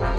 Audience,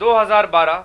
2012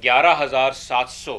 11,700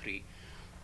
3.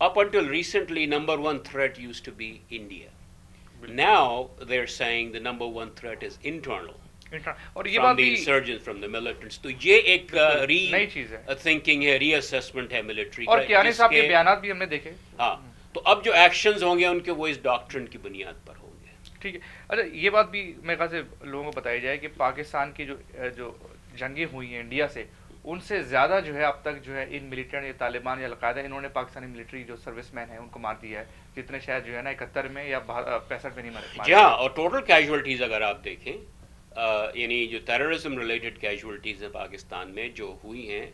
up until recently, number 1 threat used to be India. Now they're saying the number 1 threat is internal. اور یہ بات بھی انسرجنٹس from the militants. تو یہ ایک نئی چیز ہے, تھنکنگ ہے, ری اسیسمنٹ ہے ملٹری کا. اور کیانی صاحب کے بیانات بھی ہم نے دیکھے. ہاں, تو اب جو ایکشنز ہوں گے ان کے وہ اس ڈاکٹرن کی بنیاد پر ہوں گے. ٹھیک ہے. اچھا, یہ بات بھی میرے خیال سے لوگوں کو بتائی جائے کہ پاکستان کی جو جنگیں ہوئی ہیں انڈیا سے, ان سے زیادہ جو ہے اب تک جو ہے ان ملیٹنٹ یا طالبان یا القاعدہ انہوں نے پاکستانی ملٹری جو سروس مین ہیں ان کو مار دیا ہے, جتنے شاید جو ہے نا 71 میں یا 65 میں نہیں مارے. جی ہاں, اور ٹوٹل کیجولٹیز اگر آپ دیکھیں, یعنی جو ٹیررزم ریلیٹڈ کیجولٹیز ہیں پاکستان میں جو ہوئی ہیں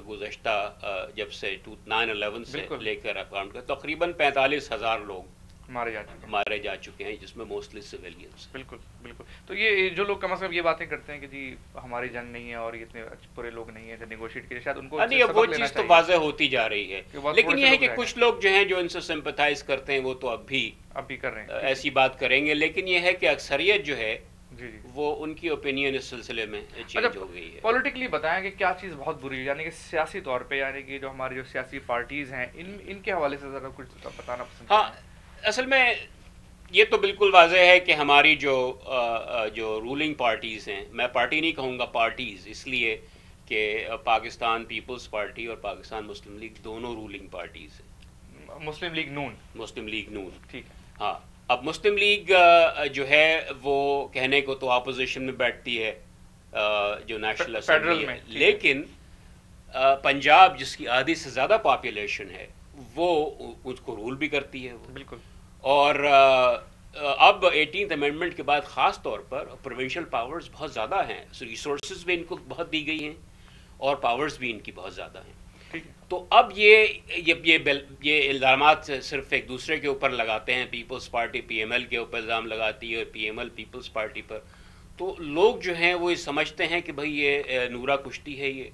گزشتہ جب سے 9/11 سے لے کر اکاؤنٹ کا, تقریباً 45,000 لوگ مارے جا چکے ہیں, جس میں موسٹلی سویلینز. بالکل بالکل. تو یہ جو لوگ کم از کم یہ باتیں کرتے ہیں کہ جی ہماری جنگ نہیں ہے اور اتنے برے لوگ نہیں ہیں جو نیگوشیٹ کے لیے, شاید ان کو وہ چیز تو واضح ہوتی جا رہی ہے. لیکن یہ ہے کہ کچھ لوگ جو ہیں جو ان سے سمپتھائز کرتے ہیں وہ تو اب بھی کر رہے ہیں, ایسی بات کریں گے. لیکن یہ ہے کہ اکثریت جو ہے وہ ان کی اوپینین اس سلسلے میں چینج ہو گئی ہے. پولیٹیکلی بتائیں کہ کیا چیز بہت بری ہے, یعنی کہ سیاسی طور پہ, یعنی کہ جو ہماری جو سیاسی پارٹیز ہیں ان کے حوالے سے ذرا کچھ بتانا پسند. ہاں, اصل میں یہ تو بالکل واضح ہے کہ ہماری جو رولنگ پارٹیز ہیں, میں پارٹی نہیں کہوں گا, پارٹیز, اس لیے کہ پاکستان پیپلز پارٹی اور پاکستان مسلم لیگ دونوں رولنگ پارٹیز ہیں. مسلم لیگ نون, ٹھیک ہے. ہاں, اب مسلم لیگ جو ہے وہ کہنے کو تو اپوزیشن میں بیٹھتی ہے جو نیشنل اسمبلی ہے, لیکن پنجاب جس کی آدھی سے زیادہ پاپولیشن ہے وہ اس کو رول بھی کرتی ہے. بالکل. اور اب 18th امینڈمنٹ کے بعد خاص طور پر پروونشل پاورز بہت زیادہ ہیں, ریسورسز بھی ان کو بہت دی گئی ہیں اور پاورز بھی ان کی بہت زیادہ ہیں. تو اب یہ الزامات صرف ایک دوسرے کے اوپر لگاتے ہیں. Peoples Party P M L کے اوپر الزام لگاتی ہے اور P M L Peoples Party پر. تو لوگ جو ہیں وہ سمجھتے ہیں کہ بھئی یہ نورا کشتی ہے یہ,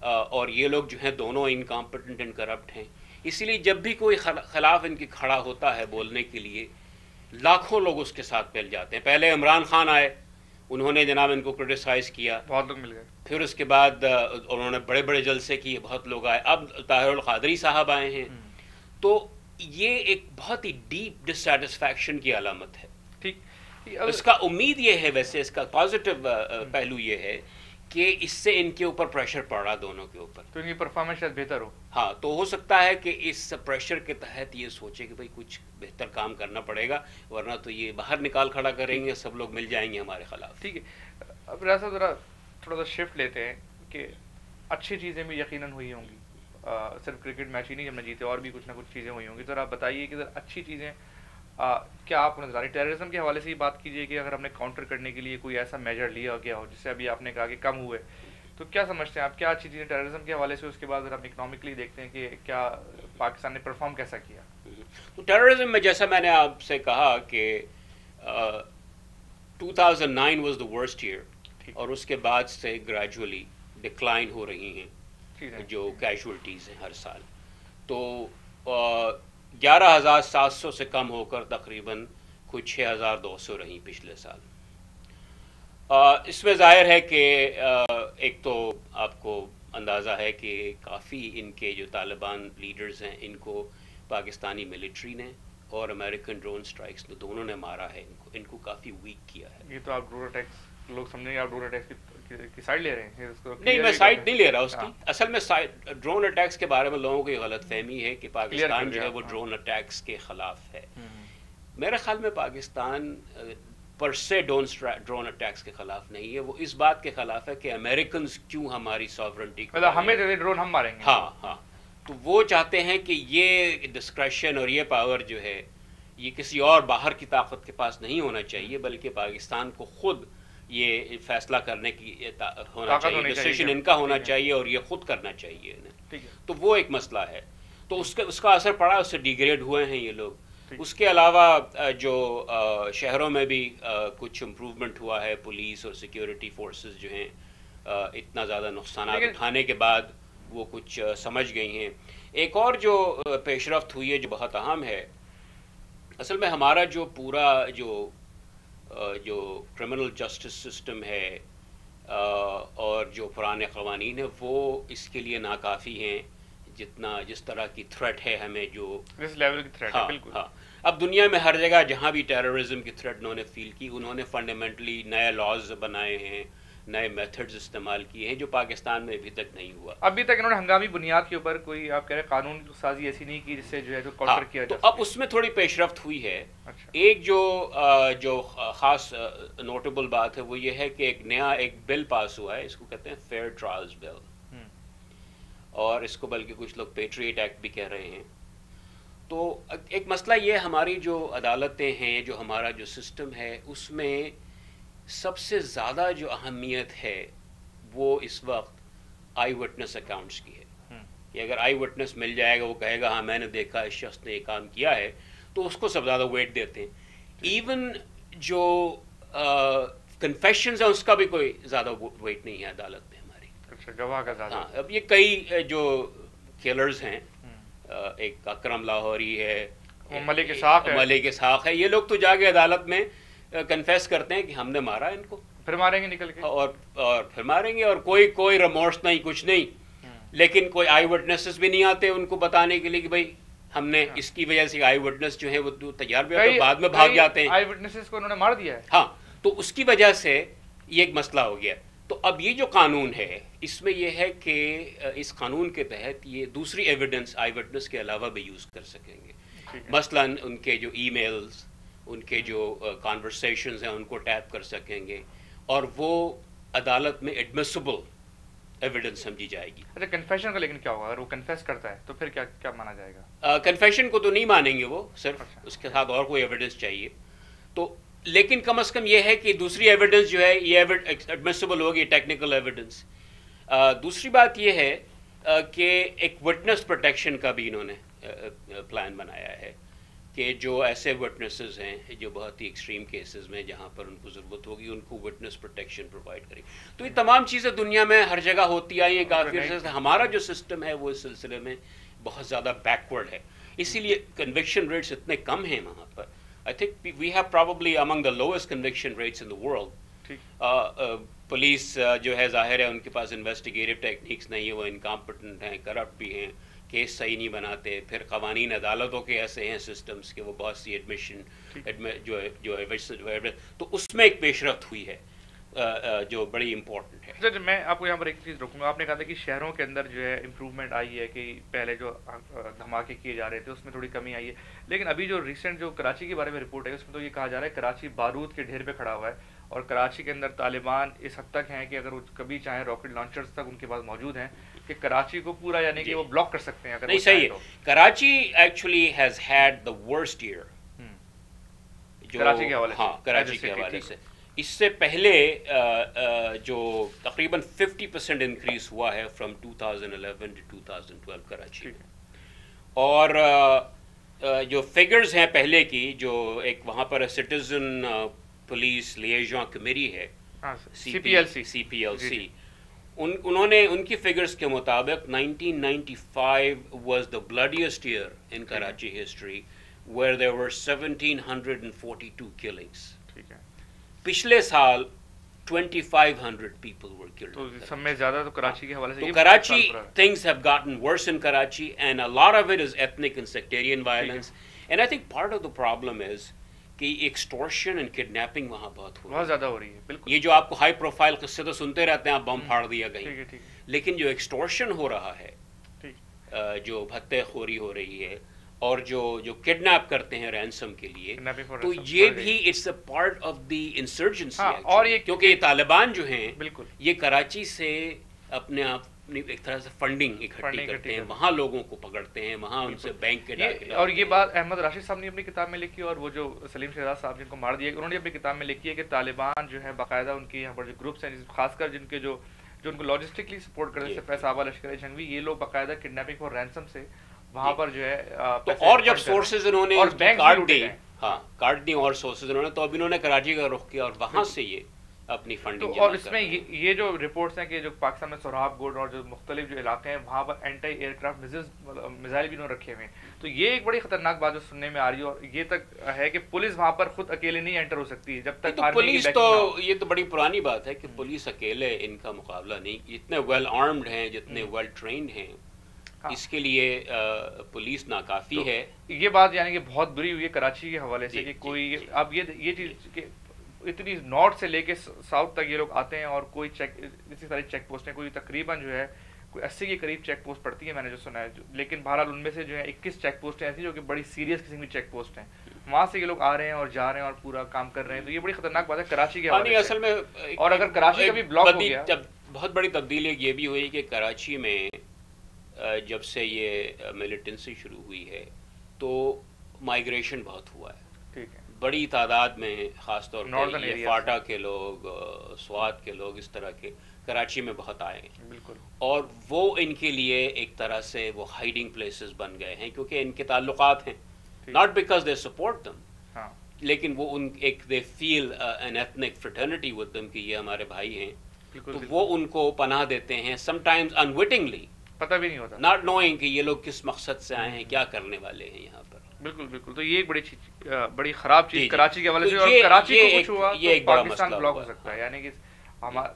اور یہ لوگ جو ہیں دونوں انکمپیٹنٹ اینڈ کرپٹ ہیں. اسی لیے جب بھی کوئی خلاف ان کی کھڑا ہوتا ہے بولنے کے لیے, لاکھوں لوگ اس کے ساتھ پھیل جاتے ہیں. پہلے عمران خان آئے, انہوں نے جناب ان کو کرٹیسائز کیا, بہت لوگ مل گئے. پھر اس کے بعد انہوں نے بڑے بڑے جلسے کیے, بہت لوگ آئے. اب طاہر القادری صاحب آئے ہیں. تو یہ ایک بہت ہی ڈیپ ڈسسیٹسفیکشن کی علامت ہے. ٹھیک, اس کا امید یہ ہے, ویسے اس کا پازیٹیو پہلو یہ ہے کہ اس سے ان کے اوپر پریشر پڑ رہا دونوں کے اوپر, تو ان کی پرفارمنس شاید بہتر ہو. ہاں, تو ہو سکتا ہے کہ اس پریشر کے تحت یہ سوچے کہ بھئی کچھ بہتر کام کرنا پڑے گا, ورنہ تو یہ باہر نکال کھڑا کریں گے, سب لوگ مل جائیں گے ہمارے خلاف. ٹھیک ہے. اب ریاض صاحب ذرا تھوڑا سا شفٹ لیتے ہیں کہ اچھی چیزیں بھی یقیناً ہوئی ہوں گی, صرف کرکٹ میچ ہی نہیں جب میں جیتے, اور بھی کچھ نہ کچھ چیزیں ہوئی ہوں گی. ذرا آپ بتائیے کہ ذرا اچھی چیزیں کیا آپ کو نظر آ رہی. ٹیررزم کے حوالے سے ہی بات کیجیے کہ اگر ہم نے کاؤنٹر کرنے کے لیے کوئی ایسا میجر لیا گیا ہو, جس سے ابھی آپ نے کہا کہ کم ہوئے, تو کیا سمجھتے ہیں آپ, کیا اچھی چیزیں ٹیررزم کے حوالے سے. اس کے بعد اگر ہم اکنامکلی دیکھتے ہیں کہ کیا پاکستان نے پرفارم کیسا کیا. تو ٹیررزم میں جیسا میں نے آپ سے کہا کہ 2009 واز دا ورسٹ ایئر, اور اس کے بعد سے گریجولی ڈکلائن ہو رہی ہیں جو کیجولٹیز ہیں ہر سال. تو 11,700 سے کم ہو کر تقریباً کچھ 6,200 رہیں پچھلے سال. اس میں ظاہر ہے کہ ایک تو آپ کو اندازہ ہے کہ کافی ان کے جو طالبان لیڈرز ہیں ان کو پاکستانی ملٹری نے اور امریکن ڈرون سٹرائکس نے دونوں نے مارا ہے, ان کو کافی ویک کیا ہے. یہ تو آپ ڈرون اٹیکس, لوگ سمجھیں گے آپ ڈرون اٹیکس کی سائڈ لے رہے ہیں. نہیں, میں سائڈ نہیں لے رہا اس کی. اصل میں ڈرون اٹیکس کے بارے میں لوگوں کو یہ غلط فہمی ہے کہ پاکستان جو ہے وہ ڈرون اٹیکس کے خلاف ہے. میرے خیال میں پاکستان پر سے ڈرون اٹیکس کے خلاف نہیں ہے, وہ اس بات کے خلاف ہے کہ امریکنز کیوں ہماری سوورنٹی کو, ہمیں ڈرون ہم ماریں گے. ہاں ہاں, تو وہ چاہتے ہیں کہ یہ ڈسکریشن اور یہ پاور جو ہے یہ کسی اور باہر کی طاقت کے پاس نہیں ہونا چاہیے, بلکہ پاکستان کو خود یہ فیصلہ کرنے کی ہونا چاہیے, ڈیسیژن ان کا ہونا چاہیے اور یہ خود کرنا چاہیے. تو وہ ایک مسئلہ ہے. تو اس کا اثر پڑا, اس سے ڈیگریڈ ہوئے ہیں یہ لوگ. اس کے علاوہ جو شہروں میں بھی کچھ امپروومنٹ ہوا ہے, پولیس اور سیکیورٹی فورسز جو ہیں اتنا زیادہ نقصانات اٹھانے کے بعد وہ کچھ سمجھ گئی ہیں. ایک اور جو پیش رفت ہوئی ہے جو بہت اہم ہے, اصل میں ہمارا جو پورا جو کرمنل جسٹس سسٹم ہے اور جو پرانے قوانین ہیں وہ اس کے لیے ناکافی ہیں, جس طرح کی تھریٹ ہے ہمیں, جو اس لیول کی تھریٹ ہے. بالکل. اب دنیا میں ہر جگہ جہاں بھی ٹیررزم کی تھریٹ انہوں نے فیل کی، انہوں نے فنڈامنٹلی نئے لاز بنائے ہیں، نئے میتھڈز استعمال کیے ہیں جو پاکستان میں ابھی تک نہیں ہوا. ابھی تک انہوں نے ہنگامی بنیاد کے اوپر کوئی آپ کہہ رہے قانون سازی ایسی نہیں کی جس سے جو ہے جو کاؤنٹر کیا تو جا اب اس میں تھوڑی پیش رفت ہوئی ہے. ایک جو خاص نوٹیبل بات ہے وہ یہ ہے کہ ایک بل پاس ہوا ہے، اس کو کہتے ہیں فیئر ٹرائلز بل، اور اس کو بلکہ کچھ لوگ پیٹریٹ ایکٹ بھی کہہ رہے ہیں. تو ایک مسئلہ یہ ہماری جو عدالتیں ہیں، جو ہمارا جو سسٹم ہے، اس میں سب سے زیادہ جو اہمیت ہے وہ اس وقت آئی وٹنس اکاؤنٹس کی ہے. کہ اگر آئی وٹنس مل جائے گا، وہ کہے گا ہاں میں نے دیکھا اس شخص نے یہ کام کیا ہے، تو اس کو سب زیادہ ویٹ دیتے ہیں. ایون جو کنفیشنز ہیں اس کا بھی کوئی زیادہ ویٹ نہیں ہے عدالت میں ہماری. اچھا، گواہ کا زیادہ. ہاں، اب یہ کئی جو کلرز ہیں، ایک اکرم لاہوری ہے، ملک اسحاق ہے، یہ لوگ تو جا کے عدالت میں کنفیس کرتے ہیں کہ ہم نے مارا ان کو، پھر ماریں گے نکل کے، اور پھر ماریں گے، اور کوئی ریمورس نہیں، کچھ نہیں. لیکن کوئی آئی وٹنسز بھی نہیں آتے ان کو بتانے کے لیے کہ بھائی ہم نے اس کی وجہ سے آئی وٹنس جو ہیں وہ تیار بھی ہوتے، بعد میں بھاگ جاتے ہیں. آئی وٹنسز کو انہوں نے مار دیا ہے. ہاں، تو اس کی وجہ سے یہ ایک مسئلہ ہو گیا. تو اب یہ جو قانون ہے اس میں یہ ہے کہ اس قانون کے تحت یہ دوسری ایویڈنس آئی وٹنس کے علاوہ بھی یوز کر سکیں گے. مثلا ان کے جو ای میلز، ان کے جو کانورسیشنز ہیں ان کو ٹیپ کر سکیں گے، اور وہ عدالت میں ایڈمیسیبل ایویڈنس سمجھی جائے گی. اچھا، کنفیشن کا لیکن کیا ہوگا اگر وہ کنفیس کرتا ہے تو پھر کیا مانا جائے گا؟ کنفیشن کو تو نہیں مانیں گے وہ، صرف اس کے ساتھ اور کوئی ایویڈنس چاہیے. تو لیکن کم از کم یہ ہے کہ دوسری ایویڈنس جو ہے یہ ایڈمیسیبل ہوگی، ٹیکنیکل ایویڈنس. دوسری بات یہ ہے کہ ایک وٹنس پروٹیکشن کا بھی انہوں نے پلان بنایا ہے کہ جو ایسے وٹنسز ہیں جو بہت ہی ایکسٹریم کیسز میں جہاں پر ان کو ضرورت ہوگی ان کو وٹنس پروٹیکشن پرووائڈ کریں. تو یہ تمام چیزیں دنیا میں ہر جگہ ہوتی آئی ہیں کافی عرصے سے. ہمارا جو سسٹم ہے وہ اس سلسلے میں بہت زیادہ بیکورڈ ہے، اسی لیے کنوکشن ریٹس اتنے کم ہیں وہاں پر. I think we have probably among the lowest conviction rates in the world. Police جو ہے ظاہر ہے ان کے پاس انویسٹیگیٹو ٹیکنیکس نہیں ہے، وہ انکمپٹنٹ ہیں، کرپٹ بھی ہیں، کیس صحیح نہیں بناتے. پھر قوانین عدالتوں کے ایسے ہیں سسٹمز کہ وہ بہت سی ایڈمیشن تو اس میں ایک پیش رفت ہوئی ہے جو بڑی امپورٹنٹ ہے. میں آپ کو یہاں پر ایک چیز روکوں گا. آپ نے کہا تھا کہ شہروں کے اندر جو ہے امپروومنٹ آئی ہے، کہ پہلے جو دھماکے کیے جا رہے تھے اس میں تھوڑی کمی آئی ہے. لیکن ابھی جو ریسنٹ جو کراچی کے بارے میں رپورٹ ہے اس میں تو یہ کہا جا رہا ہے کراچی بارود کے ڈھیر پہ کھڑا ہوا ہے، اور کراچی کے اندر طالبان اس حد تک ہیں کہ اگر وہ کبھی چاہیں راکٹ لانچرز تک ان کے پاس موجود ہیں کہ کراچی کو پورا یعنی کہ وہ بلاک کر سکتے ہیں. نہیں، صحیح ہے. Karachi actually has had the worst year Karachi کے حوالے سے. ہاں، کراچی کے حوالے سے. اس سے پہلے جو تقریباً 50% انکریز ہوا ہے فرام 2011 to 2012 کراچی میں. اور جو فگرز ہیں پہلے کی، جو ایک وہاں پر سٹیزن پولیس لیژن کمیٹی ہے، CPLC، انہوں نے ان کی فگرز کے مطابق 1995 was the bloodiest year in Karachi history where there were 1742 killings. پچھلے سال 2500 people were killed. تو سب میں زیادہ تو کراچی کے حوالے سے. تو Karachi things have gotten worse in Karachi and a lot of it is ethnic and sectarian violence. And I think part of the problem is کہ extortion and kidnapping وہاں بہت زیادہ ہو رہی ہے. بالکل، یہ جو آپ کو ہائی پروفائل قصے تو سنتے رہتے ہیں، آپ بم پھاڑ دیا کہیں، لیکن جو ایکسٹورشن ہو رہا ہے، جو بھتے خوری ہو رہی ہے، اور جو کڈنیپ کرتے ہیں رینسم کے لیے، تو یہ بھی it's a part of the insurgency. اور یہ کیونکہ یہ طالبان جو ہیں بالکل یہ کراچی سے اپنے آپ ایک طرح سے فنڈنگ اکٹھی کرتے ہیں، وہاں لوگوں کو پکڑتے ہیں، وہاں ان سے بینک کے ڈاکے. اور یہ بات احمد راشد صاحب نے اپنی کتاب میں لکھی، اور وہ جو سلیم شہزاد صاحب جن کو مار دیا، انہوں نے اپنی کتاب میں لکھی ہے کہ طالبان جو ہے باقاعدہ ان کے یہاں پر جو گروپس ہیں، خاص کر جن کے جو ان کو لاجسٹکلی سپورٹ کرتے ہیں، فیض آبا لشکر جنگوی، یہ لوگ باقاعدہ کڈنیپنگ اور رینسم سے وہاں پر جو ہے. تو اور جب سورسز انہوں نے کاٹ دی اور سورسز انہوں نے، تو اب انہوں نے کراچی کا رخ کیا اور وہاں سے یہ اپنی فنڈنگ. اور اس میں یہ جو رپورٹس ہیں کہ جو پاکستان میں سوراب گوڈ اور جو مختلف جو علاقے ہیں وہاں پر اینٹی ایئر کرافٹ میزائل بھی انہوں نے رکھے ہوئے ہیں. تو یہ ایک بڑی خطرناک بات جو سننے میں آ رہی ہے، اور یہ تک ہے کہ پولیس وہاں پر خود اکیلے نہیں انٹر ہو سکتی جب تک پولیس. تو یہ تو بڑی پرانی بات ہے کہ پولیس اکیلے ان کا مقابلہ نہیں، جتنے ویل آرمڈ ہیں، جتنے ویل ٹرینڈ ہیں، اس کے لیے پولیس ناکافی ہے. یہ بات یعنی کہ بہت بری ہوئی ہے کراچی کے حوالے سے کہ کوئی اب یہ چیز کہ اتنی نارتھ سے لے کے ساؤتھ تک یہ لوگ آتے ہیں اور کوئی چیک اتنی ساری چیک پوسٹیں کوئی تقریباً جو ہے کوئی 80 کے قریب چیک پوسٹ پڑتی ہے میں نے جو سنا ہے, لیکن بہرحال ان میں سے جو ہے 21 چیک پوسٹیں ایسی جو کہ بڑی سیریس قسم کی چیک پوسٹ ہیں, وہاں سے یہ لوگ آ رہے ہیں اور جا رہے ہیں اور پورا کام کر رہے ہیں. تو یہ بڑی خطرناک بات ہے کراچی کے حوالے سے. اصل میں اور اگر کراچی کا بھی بلاک ہو گیا, بہت بڑی تبدیلی یہ بھی ہوئی کہ کراچی میں جب سے یہ ملیٹنسی شروع ہوئی ہے تو مائیگریشن بہت ہوا ہے. ٹھیک ہے, بڑی تعداد میں خاص طور پر یہ فاٹا کے لوگ, سوات کے لوگ, اس طرح کے کراچی میں بہت آئے ہیں. بالکل. اور وہ ان کے لیے ایک طرح سے وہ ہائیڈنگ پلیسز بن گئے ہیں کیونکہ ان کے تعلقات ہیں, not because they support them, لیکن وہ ان ایک دے فیل N ethnic fraternity with them کہ یہ ہمارے بھائی ہیں, تو وہ ان کو پناہ دیتے ہیں سم ٹائمز انوٹنگلی, پتہ بھی نہیں ہوتا, ناٹ نوئنگ کہ یہ لوگ کس مقصد سے آئے ہیں, کیا کرنے والے ہیں یہاں پر. بالکل بالکل. تو یہ ایک بڑی خراب چیز کراچی کے حوالے سے, اور کراچی کو کچھ ہوا تو پاکستان بلاک ہو سکتا ہے. یعنی کہ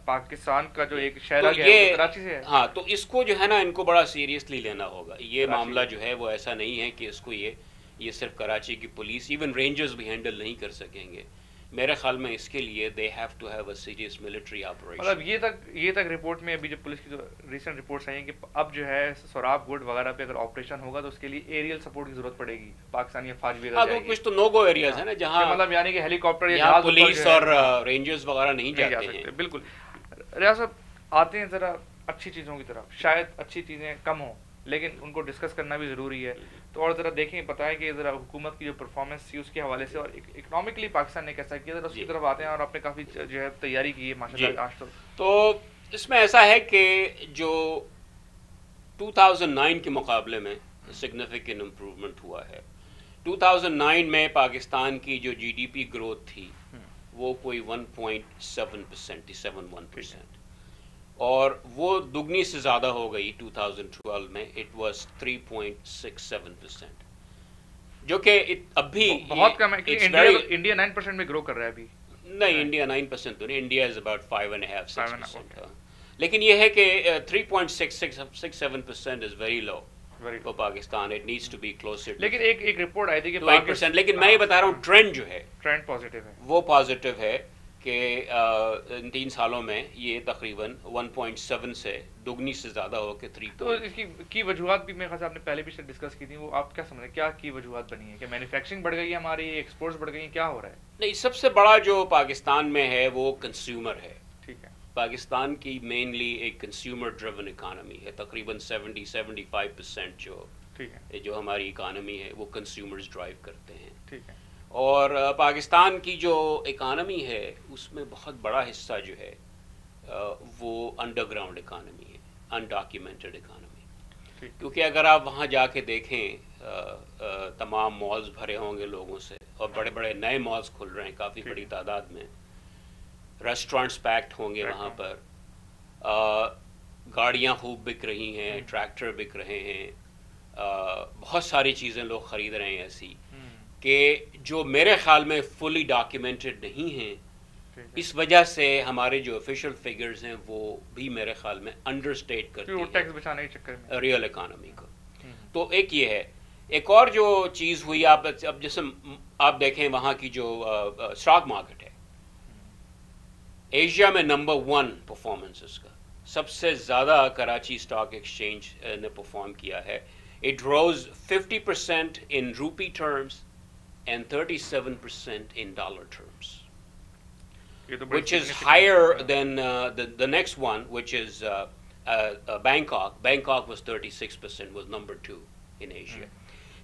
پاکستان کا جو ایک شہر ہے کراچی سے ہے. ہاں, تو اس کو جو ہے نا ان کو بڑا سیریسلی لینا ہوگا. یہ معاملہ جو ہے وہ ایسا نہیں ہے کہ اس کو یہ صرف کراچی کی پولیس, ایون رینجرز بھی ہینڈل نہیں کر سکیں گے. میرے خیال میں اس کے لیے they have to have a serious military operation. مطلب یہ تک رپورٹ میں ابھی جو پولیس کی جو ریسنٹ رپورٹس آئی ہیں کہ اب جو ہے سوراب گڈ وغیرہ پہ اگر آپریشن ہوگا تو اس کے لیے ایریل سپورٹ کی ضرورت پڑے گی. پاکستانی افواج بھی ہاں, کچھ تو نو گو ایریاز ہیں نا جہاں مطلب یعنی کہ ہیلی کاپٹر یا جہاں پولیس اور رینجرز وغیرہ نہیں جاتے ہیں. بالکل. ریاض صاحب آتے ہیں ذرا اچھی چیزوں کی طرف, شاید اچھی چیزیں کم ہوں لیکن ان کو ڈسکس کرنا بھی ضروری ہے. تو اور ذرا دیکھیں, بتائیں کہ ذرا حکومت کی جو پرفارمنس تھی اس کے حوالے سے اور اکنامکلی پاکستان نے کیسا کیا, ذرا اس کی طرف آتے ہیں. اور آپ نے کافی جو ہے تیاری کی ہے ماشاء اللہ آج تک. تو اس میں ایسا ہے کہ جو 2009 کے مقابلے میں سگنیفیکنٹ امپروومنٹ ہوا ہے. 2009 میں پاکستان کی جو جی ڈی پی گروتھ تھی وہ کوئی 1.7%, 1%, اور وہ دگنی سے زیادہ ہو گئی 2012 میں. اٹ واز 3.67%, جو کہ اب بھی بہت کم ہے. انڈیا 9% میں گرو کر رہا ہے ابھی. نہیں, انڈیا 9% تو نہیں, انڈیا از اباؤٹ 5.5-6%. لیکن یہ ہے کہ 3.67% is very low for Pakistan. It needs to be closer. لیکن ایک رپورٹ آئی تھی کہ 8%. لیکن میں یہ بتا رہا ہوں ٹرینڈ جو ہے, ٹرینڈ پازیٹیو ہے, وہ پازیٹیو ہے کہ ان 3 سالوں میں یہ تقریباً 1.7 سے دگنی سے زیادہ ہو کے 3. تو اس کی وجوہات بھی میرے خیال سے آپ نے پہلے بھی ڈسکس کی تھی, وہ آپ کیا سمجھیں کیا کی وجوہات بنی ہے؟ کہ مینوفیکچرنگ بڑھ گئی ہے ہماری, ایکسپورٹس بڑھ گئی ہیں, کیا ہو رہا ہے؟ نہیں, سب سے بڑا جو پاکستان میں ہے وہ کنزیومر ہے. ٹھیک ہے, پاکستان کی مینلی ایک کنزیومر ڈریون اکانومی ہے. تقریباً 70-75% جو ہماری اکانومی ہے وہ کنزیومرز ڈرائیو کرتے ہیں. ٹھیک ہے. اور پاکستان کی جو اکانومی ہے اس میں بہت بڑا حصہ جو ہے وہ انڈر گراؤنڈ اکانومی ہے, انڈاکیومنٹڈ اکانومی. کیونکہ اگر آپ وہاں جا کے دیکھیں تمام مالز بھرے ہوں گے لوگوں سے, اور بڑے بڑے نئے مالز کھل رہے ہیں کافی بڑی تعداد میں, ریسٹورینٹس پیکڈ ہوں گے وہاں پر, گاڑیاں خوب بک رہی ہیں, ٹریکٹر بک رہے ہیں, بہت ساری چیزیں لوگ خرید رہے ہیں ایسی کہ جو میرے خیال میں فلی ڈاکیومنٹڈ نہیں ہیں. اس وجہ سے ہمارے جو آفیشیل فگرز ہیں وہ بھی میرے خیال میں انڈر اسٹیٹ کرتی ہیں ریئل اکانومی کو. تو ایک یہ ہے. ایک اور جو چیز ہوئی, اب جیسے آپ دیکھیں وہاں کی جو اسٹاک مارکیٹ ہے, ایشیا میں نمبر 1 پرفارمنسز کا سب سے زیادہ کراچی اسٹاک ایکسچینج نے پرفارم کیا ہے. It rose 50% in rupee terms and 37% in dollar terms, which is higher than the next one, which is Bangkok. Bangkok was 36%, was number 2 in Asia.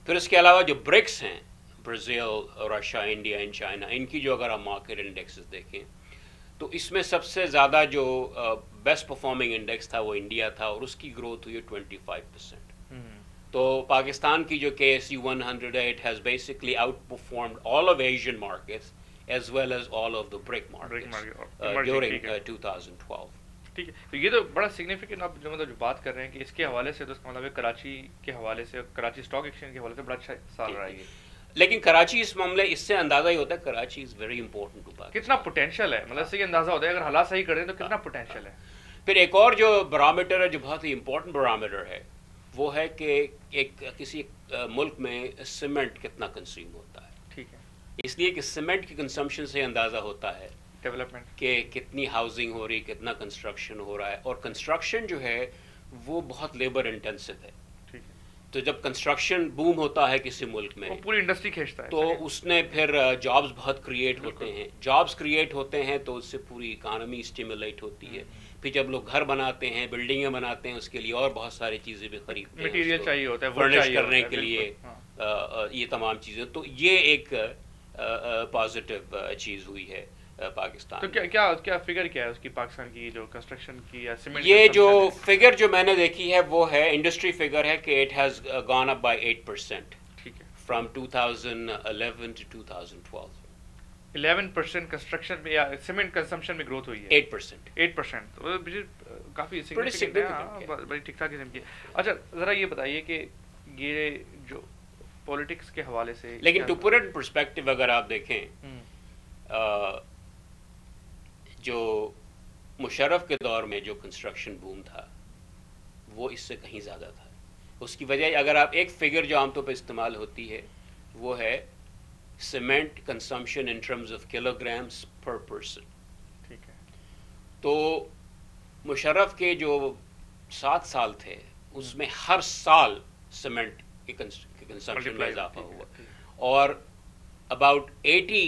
پھر اس کے علاوہ جو برکس ہیں, Brazil, Russia, India and China, ان کی جو اگر آپ مارکیٹ انڈیکسز دیکھیں تو اس میں سب سے زیادہ جو بیسٹ پرفارمنگ انڈیکس تھا وہ انڈیا تھا, اور اس کی گروتھ ہوئی 25%. تو پاکستان کی جو KSE 100 ہے, it has basically outperformed all of Asian markets as well as all of the BRIC markets during 2012. ٹھیک ہے. تو یہ تو بڑا سگنیفیکنٹ آپ جو بات کر رہے ہیں کہ اس کے حوالے سے, تو اس کا مطلب ہے کراچی کے حوالے سے, کراچی اسٹاک ایکسچینج کے حوالے سے بڑا اچھا سال رہا ہے. لیکن کراچی اس معاملے اس سے اندازہ ہی ہوتا ہے Karachi is very important to Pakistan. کتنا پوٹینشیل ہے, مطلب اس سے یہ اندازہ ہوتا ہے اگر حالات صحیح کر دیں تو کتنا پوٹینشیل ہے. پھر ایک اور جو برامیٹر ہے جو بہت ہی امپورٹنٹ برامیٹر ہے وہ ہے کہ ایک کسی ملک میں سیمنٹ کتنا کنزیوم ہوتا ہے. ٹھیک ہے. اس لیے کہ سیمنٹ کی کنزمپشن سے اندازہ ہوتا ہے ڈیولپمنٹ کہ کتنی ہاؤسنگ ہو رہی، کتنا کنسٹرکشن ہو رہا ہے. اور کنسٹرکشن جو ہے وہ بہت لیبر انٹینسو ہے. ٹھیک ہے. تو جب کنسٹرکشن بوم ہوتا ہے کسی ملک میں وہ پوری انڈسٹری کھینچتا ہے. تو اس نے پھر جابز بہت کریٹ ہوتے ہیں. جابز کریٹ ہوتے ہیں تو اس سے پوری اکانومی اسٹیمولیٹ ہوتی ہے. پھر جب لوگ گھر بناتے ہیں، بلڈنگیں بناتے ہیں، اس کے لیے اور بہت ساری چیزیں بھی خریدتے ہیں، مٹیریل چاہیے ہوتا ہے، فرنش کرنے کے لیے یہ تمام چیزیں. تو یہ ایک پازیٹیو چیز ہوئی ہے پاکستان. تو کیا فگر کیا ہے اس کی پاکستان کی جو کنسٹرکشن کی یا سیمنٹ؟ یہ جو فگر جو میں نے دیکھی ہے وہ ہے انڈسٹری فگر ہے کہ it has gone up by 8%. ٹھیک ہے. From 2011 to 2012. 11% کنسٹرکشن میں یا سیمنٹ کنزمپشن میں گروتھ ہوئی ہے. 8%. 8% کافی significant ہے. بڑی ٹھیک ٹھاک قسم کی. اچھا ذرا یہ بتائیے کہ یہ جو پولیٹکس کے حوالے سے، لیکن ٹو پٹ اٹ پرسپیکٹو اگر آپ دیکھیں جو مشرف کے دور میں جو کنسٹرکشن بوم تھا وہ اس سے کہیں زیادہ تھا. اس کی وجہ اگر آپ ایک فگر جو عام طور پہ استعمال ہوتی ہے وہ ہے cement consumption in terms of kilo grams per person. ٹھیک ہے. تو مشرف کے جو 7 سال تھے اس میں ہر سال سیمنٹ کے کنزمپشن میں اضافہ ہوا اور about 80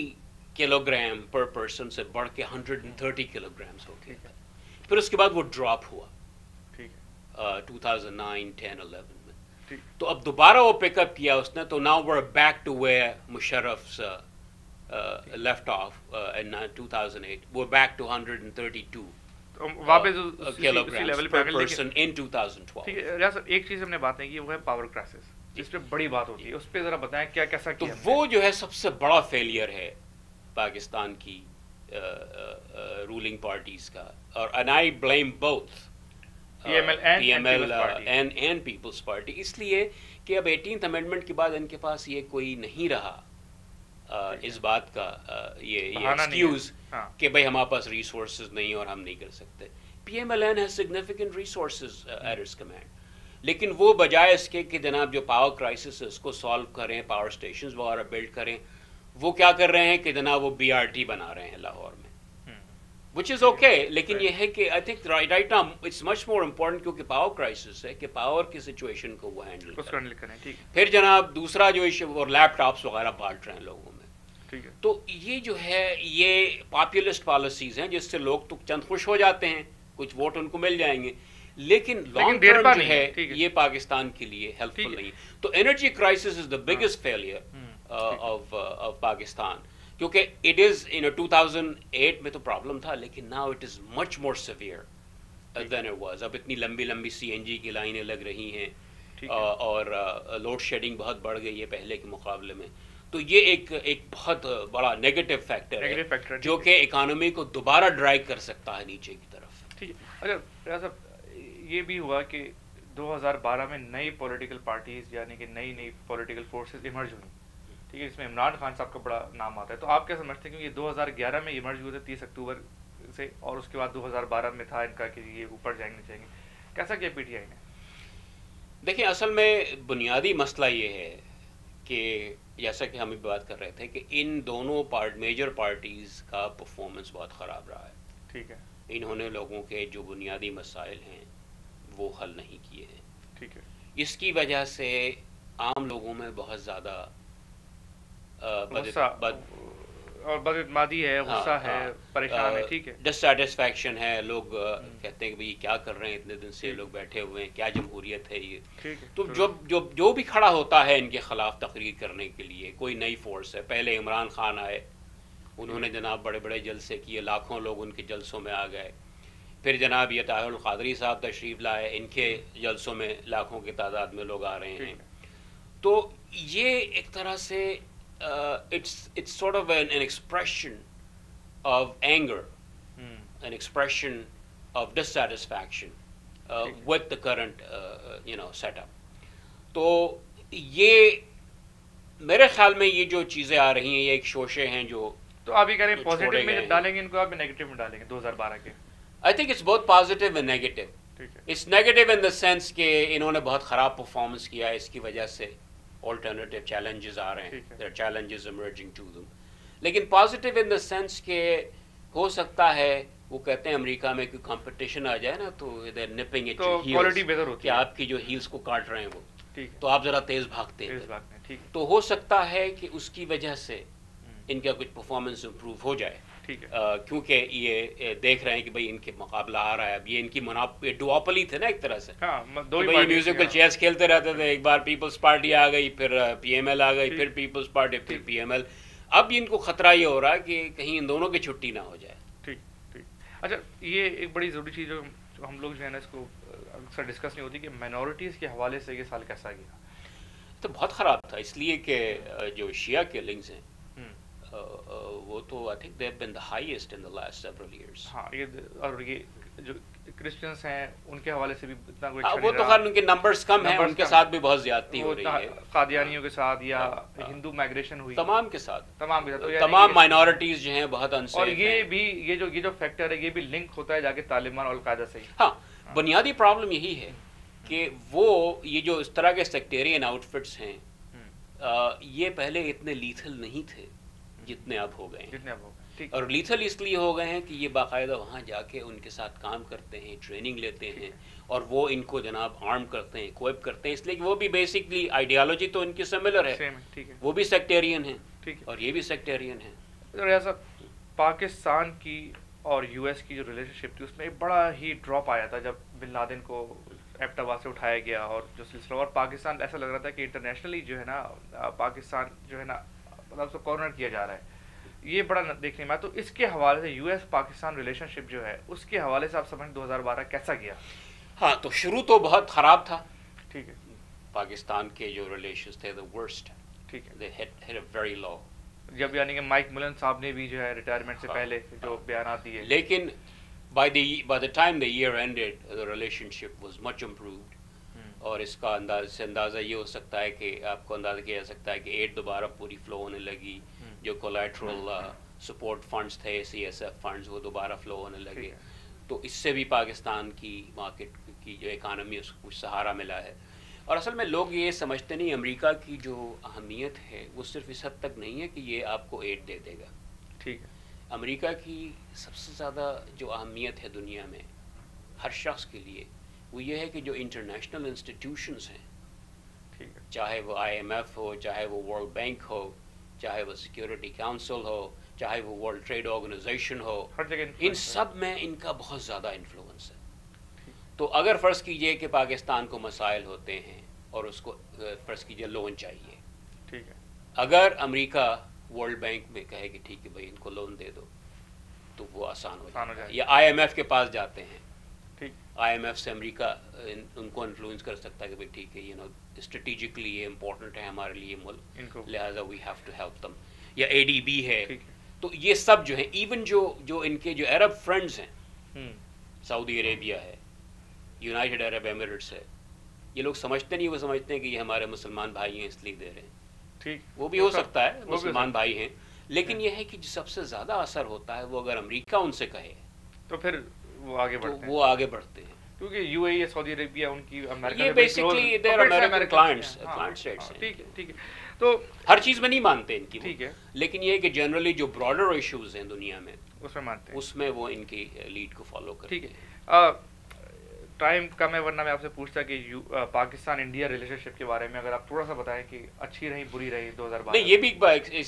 kilo gram per person سے بڑھ کے 130 کلو گرامس ہو گیا. پھر اس کے بعد وہ ڈراپ ہوا 2009, 10, 11 میں. تو اب دوبارہ وہ پک اپ کیا اس نے. تو now we're back to where Musharraf left off in 2008. we're back to 132 kilograms per person in 2012. ٹھیک ہے. ریاض ایک چیز ہم نے بات نہیں کی وہ ہے پاور کرائسس، جس پہ بڑی بات ہوتی ہے. اس پہ ذرا بتائیں کیا کیسا کیا. تو وہ جو ہے سب سے بڑا فیلئر ہے پاکستان کی رولنگ پارٹیز کا. اور and I blame both PML and Peoples Party. اس لیے کہ اب 18th امینڈمنٹ کے بعد ان کے پاس یہ کوئی نہیں رہا اس بات کا یہ ایکسکیوز کہ بھائی ہمارے پاس ریسورسز نہیں اور ہم نہیں کر سکتے. PMLN has significant resources at its command. لیکن وہ بجائے اس کے کہ جناب جو پاور کرائسس ہے اس کو سالو کریں، پاور اسٹیشنز وغیرہ بلڈ کریں، وہ کیا کر رہے ہیں کہ جناب وہ BRT بنا رہے ہیں لاہور میں. which is okay. لیکن یہ ہے کہ I think right now it's much more important کیونکہ پاور کرائسس ہے کہ پاور کی سچویشن کو وہ ہینڈل کریں. پھر جناب دوسرا جو ایشو اور لیپ ٹاپس وغیرہ بانٹ رہے ہیں لوگوں میں. تو یہ جو ہے یہ پاپولسٹ پالیسیز ہیں جس سے لوگ تو چند خوش ہو جاتے ہیں، کچھ ووٹ ان کو مل جائیں گے، لیکن لانگ ٹرم جو ہے یہ پاکستان کے لیے ہیلپ فل نہیں. تو energy crisis is the biggest failure of Pakistan. کیونکہ اٹ از ان 2008 میں تو پرابلم تھا، لیکن now it is much more severe than it was. اب اتنی لمبی لمبی CNG کی لائنیں لگ رہی ہیں اور لوڈ شیڈنگ بہت بڑھ گئی ہے پہلے کے مقابلے میں. تو یہ ایک بہت بڑا نیگیٹو فیکٹر ہے جو کہ اکانومی کو دوبارہ ڈرائیو کر سکتا ہے نیچے کی طرف. ٹھیک ہے. اگر ریاض صاحب یہ بھی ہوا کہ 2012 میں نئی پولیٹیکل پارٹیز یعنی کہ نئی پولیٹیکل فورسز ایمرج ہوئی. ٹھیک ہے. اس میں عمران خان صاحب کا بڑا نام آتا ہے. تو آپ کیا سمجھتے ہیں کہ یہ 2011 میں ایمرج ہوئے تھے 30 اکتوبر سے، اور اس کے بعد 2012 میں تھا ان کا کہ یہ اوپر جائیں گے. کیسا کیا PTI نے؟ دیکھیں اصل میں بنیادی مسئلہ یہ ہے کہ جیسا کہ ہم بھی بات کر رہے تھے کہ ان دونوں میجر پارٹیز کا پرفارمنس بہت خراب رہا ہے. ٹھیک ہے. انہوں نے لوگوں کے جو بنیادی مسائل ہیں وہ حل نہیں کیے ہیں. ٹھیک ہے. اس کی وجہ سے عام لوگوں میں بہت زیادہ اور بداعتمادی ہے، غصہ ہے، پریشان ہے. ٹھیک ہے. ڈسسیٹسفیکشن ہے. لوگ کہتے ہیں کہ بھئی کیا کر رہے ہیں، اتنے دن سے لوگ بیٹھے ہوئے ہیں، کیا جمہوریت ہے یہ. تو جو بھی کھڑا ہوتا ہے ان کے خلاف تقریر کرنے کے لیے کوئی نئی فورس ہے. پہلے عمران خان آئے، انہوں نے جناب بڑے بڑے جلسے کیے، لاکھوں لوگ ان کے جلسوں میں آ گئے. پھر جناب یہ طاہر القادری صاحب تشریف لائے، ان کے جلسوں میں لاکھوں کی تعداد میں لوگ آ رہے ہیں. تو یہ ایک طرح سے it's sort of an expression of anger, an expression of dissatisfaction with the current setup. تو یہ میرے خیال میں یہ جو چیزیں آ رہی ہیں یہ ایک شوشے ہیں جو. تو آپ یہ کہہ رہے ہیں پازیٹیو میں ڈالیں گے ان کو، آپ نیگیٹو میں ڈالیں گے 2012 کے؟ I think it's both positive and negative. It's negative in the sense کہ انہوں نے بہت خراب پرفارمنس کیا ہے، اس کی وجہ سے آلٹرنیٹیو چیلنجز آ رہے ہیں، there are challenges emerging to them. لیکن پازیٹیو ان دا سینس کہ ہو سکتا ہے وہ کہتے ہیں امریکہ میں کوئی کمپٹیشن آ جائے نا تو دیر نپنگ اٹ کوالٹی بہتر ہوتی کہ ہے، آپ کی جو ہیلز کو کاٹ رہے ہیں وہ، ٹھیک ہے، تو آپ ذرا تیز بھاگتے ہیں، ٹھیک ہے، تو ہو سکتا ہے کہ اس کی وجہ سے ان کا کچھ پرفارمنس امپروو ہو جائے. ٹھیک ہے، کیونکہ یہ دیکھ رہے ہیں کہ بھئی ان کے مقابلہ آ رہا ہے. اب یہ ان کی ڈوپلی تھے نا ایک طرح سے، ہاں دو کہ ہی بھئی میوزیکل چیئرس کھیلتے رہتے تھے، ایک بار پیپلز پارٹی آ گئی، پھر پی ایم ایل آ گئی، پھر پیپلز پارٹی، پھر پی ایم ایل. اب ان کو خطرہ یہ ہو رہا ہے کہ کہیں ان دونوں کی چھٹی نہ ہو جائے. ٹھیک ٹھیک. اچھا یہ ایک بڑی ضروری چیز جو ہم لوگ جو ہے نا اس کو اکثر ڈسکس نہیں ہوتی کہ مائنورٹیز کے حوالے سے یہ سال کیسا گیا. تو بہت خراب تھا، اس لیے کہ جو شیعہ کلنگز ہیں وہ تو I think they have been the highest in the last several years. ہاں اور یہ جو کرسچنس ہیں ان کے حوالے سے بھی اتنا کوئی وہ تو خیر ان کے نمبرز کم ہیں، ان کے ساتھ بھی بہت زیادتی ہو رہی ہے، قادیانیوں کے ساتھ یا ہندو مائگریشن ہوئی، تمام کے ساتھ، تمام مائنورٹیز جو ہیں بہت انسیف اور ہیں. یہ بھی یہ جو فیکٹر ہے یہ بھی لنک ہوتا ہے جا کے طالبان اور القاعدہ سے. ہاں بنیادی پرابلم یہی ہے کہ وہ یہ جو اس طرح کے سیکٹیرین آؤٹ فٹس ہیں یہ پہلے اتنے لیتھل نہیں تھے جتنے اب ہو گئے ہیں. اور لیتھل اس لیے ہو گئے ہیں کہ یہ باقاعدہ وہاں جا کے ان کے ساتھ کام کرتے ہیں، ٹریننگ لیتے ہیں، اور وہ ان کو جناب آرم کرتے ہیں، کوئپ کرتے ہیں، اس لیے کہ وہ بھی بیسکلی آئیڈیالوجی تو ان کی سملر ہے، وہ بھی سیکٹیرین ہیں اور یہ بھی سیکٹیرین ہیں. ریاض صاحب پاکستان کی اور یو ایس کی جو ریلیشن شپ تھی اس میں ایک بڑا ہی ڈراپ آیا تھا جب بن لادن کو ایبٹ آباد سے اٹھایا گیا، اور جو سلسلہ، اور پاکستان ایسا لگ رہا تھا کہ انٹرنیشنلی جو ہے نا پاکستان جو ہے نا مطلب سے کارنر کیا جا رہا ہے. یہ بڑا دیکھنے میں، تو اس کے حوالے سے یو ایس پاکستان ریلیشن شپ جو ہے اس کے حوالے سے آپ سمجھ 2012 کیسا گیا؟ ہاں تو شروع تو بہت خراب تھا. ٹھیک ہے، پاکستان کے جو ریلیشنز تھے the worst. ٹھیک ہے، they hit a very low. جب یعنی کہ مائک ملن صاحب نے بھی جو ہے ریٹائرمنٹ سے پہلے جو بیانات دیے، لیکن by the time the year ended the relationship was much improved. اور اس کا اندازہ یہ ہو سکتا ہے کہ آپ کو اندازہ کیا جا سکتا ہے کہ ایڈ دوبارہ پوری فلو ہونے لگی، جو کولیٹرل سپورٹ فنڈز تھے CSF فنڈز وہ دوبارہ فلو ہونے لگے، تو اس سے بھی پاکستان کی مارکیٹ کی جو اکانومی اس کو کچھ سہارا ملا ہے. اور اصل میں لوگ یہ سمجھتے نہیں امریکہ کی جو اہمیت ہے وہ صرف اس حد تک نہیں ہے کہ یہ آپ کو ایڈ دے دے گا. ٹھیک ہے، امریکہ کی سب سے زیادہ جو اہمیت ہے دنیا میں ہر شخص کے لیے وہ یہ ہے کہ جو انٹرنیشنل انسٹیٹیوشنز ہیں، ٹھیک ہے، چاہے وہ IMF ہو، چاہے وہ ورلڈ بینک ہو، چاہے وہ سیکورٹی کاؤنسل ہو، چاہے وہ ورلڈ ٹریڈ آرگنائزیشن ہو، ہر جگہ ان سب میں ان کا بہت زیادہ انفلوئنس ہے. تو اگر فرض کیجئے کہ پاکستان کو مسائل ہوتے ہیں اور اس کو فرض کیجئے لون چاہیے، ٹھیک ہے، اگر امریکہ ورلڈ بینک میں کہے کہ ٹھیک ہے بھائی ان کو لون دے دو تو وہ آسان ہو جائے گا. یا IMF کے پاس جاتے ہیں، IMF سے امریکہ ان کو انفلوئنس کر سکتا ہے کہ بھائی ٹھیک ہے اسٹریٹجکلی یہ امپورٹنٹ ہے ہمارے لیے ملک، لہٰذا we have to help them. یا ADB ہے. تو یہ سب جو ہیں ایون جو ان کے جو عرب فرینڈز ہیں، سعودی عربیہ ہے، یونائٹڈ عرب ایمریٹس ہے، یہ لوگ سمجھتے نہیں، وہ سمجھتے ہیں کہ یہ ہمارے مسلمان بھائی ہیں اس لیے دے رہے ہیں. ٹھیک، وہ بھی ہو سکتا ہے مسلمان بھائی ہیں، لیکن یہ ہے کہ جو سب سے زیادہ اثر ہوتا ہے وہ اگر امریکہ ان سے کہے تو پھر وہ آگے بڑھتے ہیں. کیونکہ UAE سعودی عربیہ ان کی یہ basically they are American clients states ہیں. ٹھیک ہے، ٹھیک ہے. تو ہر چیز میں نہیں مانتے ان کی، ٹھیک ہے، لیکن یہ کہ جنرلی جو براڈر ایشوز ہیں دنیا میں اس میں مانتے ہیں، اس میں وہ ان کی لیڈ کو فالو کرتے ہیں. ٹھیک ہے. ٹائم کم ہے ورنہ میں آپ سے پوچھتا کہ پاکستان انڈیا ریلیشن شپ کے بارے میں اگر آپ تھوڑا سا بتائیں کہ اچھی رہی بری رہی 2012. نہیں، یہ بھی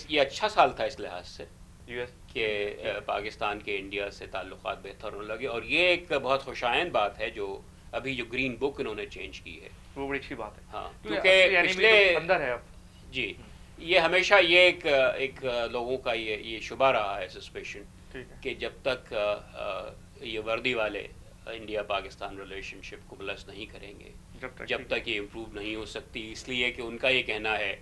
یہ اچھا سال تھا اس لحاظ سے US کہ پاکستان کے انڈیا سے تعلقات بہتر ہونے لگے. اور یہ ایک بہت خوشائند بات ہے جو ابھی جو گرین بک انہوں نے چینج کی ہے، وہ بڑی اچھی بات ہے. ہاں، کیونکہ پچھلے اندر ہے اب جی یہ ہمیشہ یہ ایک لوگوں کا یہ شبہ رہا ہے، سسپیشن، کہ جب تک یہ وردی والے انڈیا پاکستان ریلیشن شپ کو بلس نہیں کریں گے، جب تک یہ امپروو نہیں ہو سکتی. اس لیے کہ ان کا یہ کہنا ہے،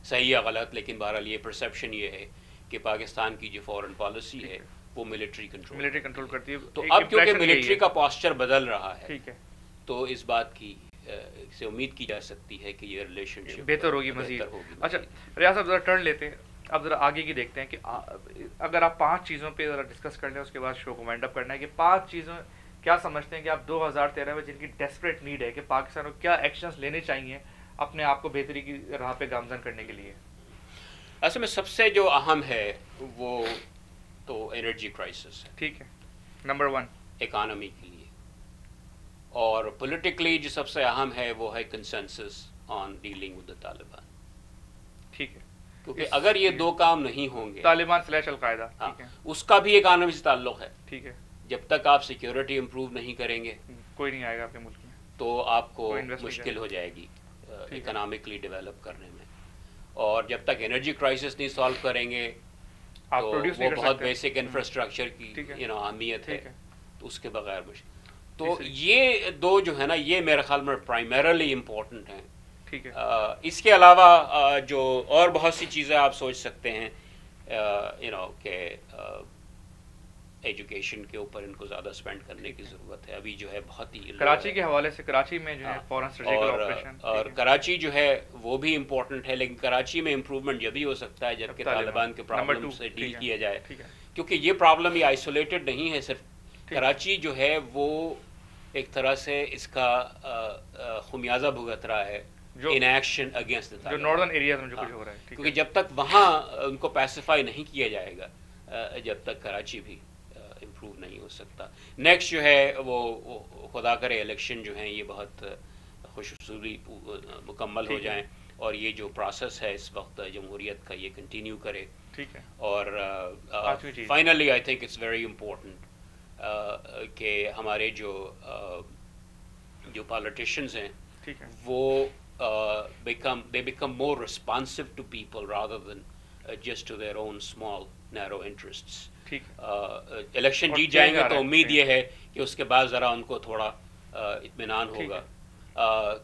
صحیح یا غلط، لیکن بہرحال یہ پرسیپشن یہ ہے کہ پاکستان کی جو فورن پالیسی ہے وہ ملٹری کنٹرول کرتی ہے. تو اب کیونکہ ملٹری کا پاسچر بدل رہا ہے، ٹھیک ہے، تو اس بات کی سے امید کی جا سکتی ہے کہ یہ ریلیشن شپ بہتر ہوگی مزید. اچھا ریاض صاحب ذرا ٹرن لیتے ہیں، اب ذرا آگے کی دیکھتے ہیں کہ اگر آپ 5 چیزوں پہ ذرا ڈسکس کر لیں اس کے بعد شو کو وائنڈ اپ کرنا ہے کہ 5 چیزوں کیا سمجھتے ہیں کہ آپ 2013 میں جن کی ڈیسپریٹ نیڈ ہے کہ پاکستان کو کیا ایکشنز لینے چاہیے اپنے آپ کو بہتری کی راہ پہ گامزن کرنے کے لیے؟ اصل میں سب سے جو اہم ہے وہ تو انرجی کرائسس ہے، ٹھیک ہے، نمبر 1 اکانومی کے لیے، اور پولیٹیکلی جو سب سے اہم ہے وہ ہے consensus on dealing with the Taliban, ٹھیک ہے، کیونکہ اگر یہ دو کام نہیں ہوں گے، طالبان/القاعدہ، ہاں، ٹھیک ہے، اس کا بھی اکانومی سے تعلق ہے، ٹھیک ہے، جب تک آپ سیکیورٹی امپروو نہیں کریں گے کوئی نہیں آئے گا آپ کے ملک میں، تو آپ کو کوئی invest نہیں مشکل کرے ہو جائے گی ٹھیک ہے، اکنامکلی ڈیولپ کرنے میں، اور جب تک انرجی کرائسس نہیں سالو کریں گے آپ تو پروڈیوس وہ نہیں کر بہت سکتے، بیسک انفراسٹرکچر کی ٹھیک ہے، اہمیت ہے، ٹھیک ہے، تو اس کے بغیر مشکل. تو تیسری، یہ دو جو ہے نا یہ میرے خیال میں پرائمرلی امپورٹنٹ ہیں. ٹھیک ہے، اس کے علاوہ جو اور بہت سی چیزیں آپ سوچ سکتے ہیں کہ ایجوکیشن کے اوپر ان کو زیادہ اسپینڈ کرنے کی ضرورت ہے. ابھی جو ہے بہت ہی کراچی کے حوالے سے کراچی میں جو ہے فوراً سرجیکل آپریشن، اور کراچی جو ہے وہ بھی امپورٹنٹ ہے، لیکن کراچی میں امپروومنٹ جبھی ہو سکتا ہے جبکہ طالبان کے پرابلم سے ڈیل کیا جائے، کیونکہ یہ پرابلم یہ آئسولیٹڈ نہیں ہے صرف. کراچی جو ہے وہ ایک طرح سے اس کا خمیازہ بھگت رہا ہے ان ایکشن اگینسٹ جو نارڈرن ایریاز میں جو کچھ ہو رہا ہے، کیونکہ جب تک وہاں ان کو پیسیفائی نہیں کیا جائے گا جب تک کراچی بھی امپروو نہیں ہو سکتا. نیکسٹ جو ہے وہ خدا کرے الیکشن جو ہیں یہ بہت خوش حصولی مکمل ہو جائیں اور یہ جو پروسیس ہے اس وقت جمہوریت کا یہ کنٹینیو کرے. ٹھیک ہے، اور finally I think it's very important کہ ہمارے جو پالیٹیشینز ہیں ٹھیک ہے، وہ they become more responsive to people rather than just to their own small narrow interests. ٹھیک الیکشن جیت جائیں گے تو امید یہ ہے کہ اس کے بعد ذرا ان کو تھوڑا اطمینان ہوگا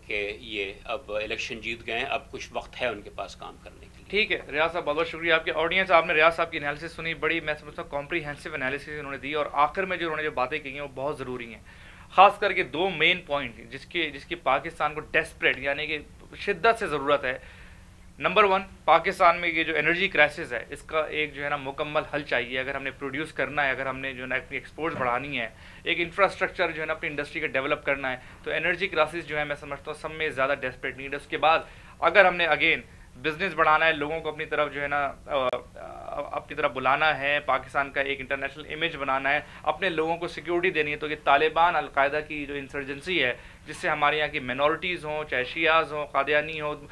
کہ یہ اب الیکشن جیت گئے ہیں، اب کچھ وقت ہے ان کے پاس کام کرنے کے لیے. ٹھیک ہے ریاض صاحب، بہت بہت شکریہ آپ کے آڈینس. آپ نے ریاض صاحب کی انالیسس سنی، بڑی میں سمجھتا ہوں کمپریہنسو انالیسس انہوں نے دی، اور آخر میں جو انہوں نے جو باتیں کی ہیں وہ بہت ضروری ہیں. خاص کر کے دو مین پوائنٹ جس کی پاکستان کو ڈیسپریٹ یعنی کہ شدت سے ضرورت ہے. نمبر 1 پاکستان میں یہ جو انرجی کرائسس ہے اس کا ایک جو ہے نا مکمل حل چاہیے. اگر ہم نے پروڈیوس کرنا ہے، اگر ہم نے جو ہے نا اپنی ایکسپورٹس بڑھانی ہے، ایک انفراسٹرکچر جو ہے نا اپنی انڈسٹری کا ڈیولپ کرنا ہے، تو انرجی کرائسس جو ہے میں سمجھتا ہوں سب میں زیادہ ڈیسپریٹ نیڈ ہے. اس کے بعد اگر ہم نے اگین بزنس بڑھانا ہے، لوگوں کو اپنی طرف جو ہے نا اپنی طرف بلانا ہے، پاکستان کا ایک انٹرنیشنل امیج بنانا ہے، اپنے لوگوں کو سیکیورٹی دینی ہے، تو یہ طالبان القاعدہ کی جو انسرجنسی ہے جس سے ہمارے یہاں کی مینورٹیز ہوں، چاہے شیعاز ہوں، قادیانی ہوں،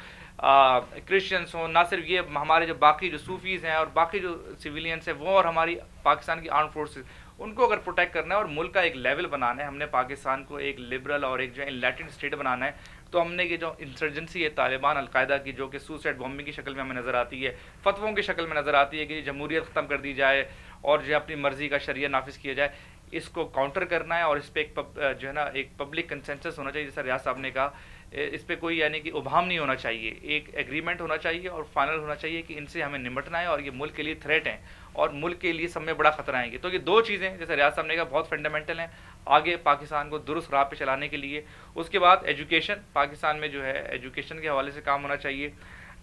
کرسچنس ہوں، نہ صرف یہ ہمارے جو باقی جو صوفیز ہیں اور باقی جو سویلینس ہیں وہ، اور ہماری پاکستان کی آرم فورسز، ان کو اگر پروٹیکٹ کرنا ہے اور ملک کا ایک لیول بنانا ہے، ہم نے پاکستان کو ایک لبرل اور ایک جو ہے انلیٹنڈ اسٹیٹ بنانا ہے، تو ہم نے یہ جو انسرجنسی ہے طالبان القاعدہ کی جو کہ سوسائڈ بومبنگ کی شکل میں ہمیں نظر آتی ہے، فتووں کی شکل میں نظر آتی ہے کہ جمہوریت ختم کر دی جائے اور جو ہے اپنی مرضی کا شریعہ نافذ کیا جائے، اس کو کاؤنٹر کرنا ہے. اور اس پہ ایک جو ہے نا ایک پبلک کنسنسس ہونا چاہیے، جیسا ریاض صاحب نے کہا. اس پہ کوئی یعنی کہ ابہام نہیں ہونا چاہیے، ایک ایگریمنٹ ہونا چاہیے اور فائنل ہونا چاہیے کہ ان سے ہمیں نمٹنا ہے اور یہ ملک کے لیے تھریٹ ہیں اور ملک کے لیے سب میں بڑا خطرہ ہیں. تو یہ دو چیزیں جیسے ریاض صاحب نے کہا بہت فنڈامنٹل ہیں آگے پاکستان کو درست راہ پہ چلانے کے لیے. اس کے بعد ایجوکیشن، پاکستان میں جو ہے ایجوکیشن کے حوالے سے کام ہونا چاہیے.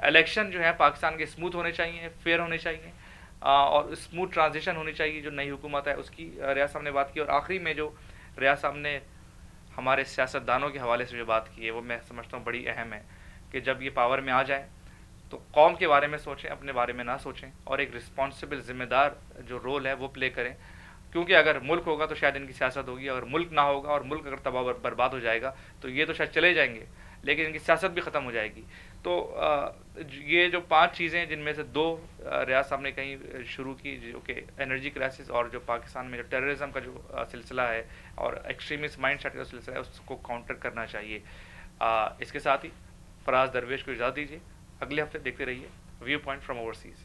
الیکشن جو ہے پاکستان کے اسموتھ ہونے چاہیے، فیئر ہونے چاہیے، اور اسموتھ ٹرانزیشن ہونی چاہیے. جو نئی حکومت ہے اس کی ریاض صاحب نے بات کی. اور آخری میں جو ریاض صاحب نے ہمارے سیاستدانوں کے حوالے سے جو بات کی ہے وہ میں سمجھتا ہوں بڑی اہم ہے کہ جب یہ پاور میں آ جائیں تو قوم کے بارے میں سوچیں، اپنے بارے میں نہ سوچیں، اور ایک رسپانسبل ذمہ دار جو رول ہے وہ پلے کریں. کیونکہ اگر ملک ہوگا تو شاید ان کی سیاست ہوگی، اگر ملک نہ ہوگا اور ملک اگر تباہ برباد ہو جائے گا تو یہ تو شاید چلے جائیں گے لیکن ان کی سیاست بھی ختم ہو جائے گی. تو یہ جو 5 چیزیں جن میں سے 2 ریاض صاحب نے کہیں شروع کی، جو کہ انرجی کرائسس اور جو پاکستان میں جو ٹیررزم کا جو سلسلہ ہے اور ایکسٹریمسٹ مائنڈ سیٹ کا سلسلہ ہے اس کو کاؤنٹر کرنا چاہیے. اس کے ساتھ ہی فراز درویش کو اجازت دیجیے، اگلے ہفتے دیکھتے رہیے ویو پوائنٹ فرام اوورسیز.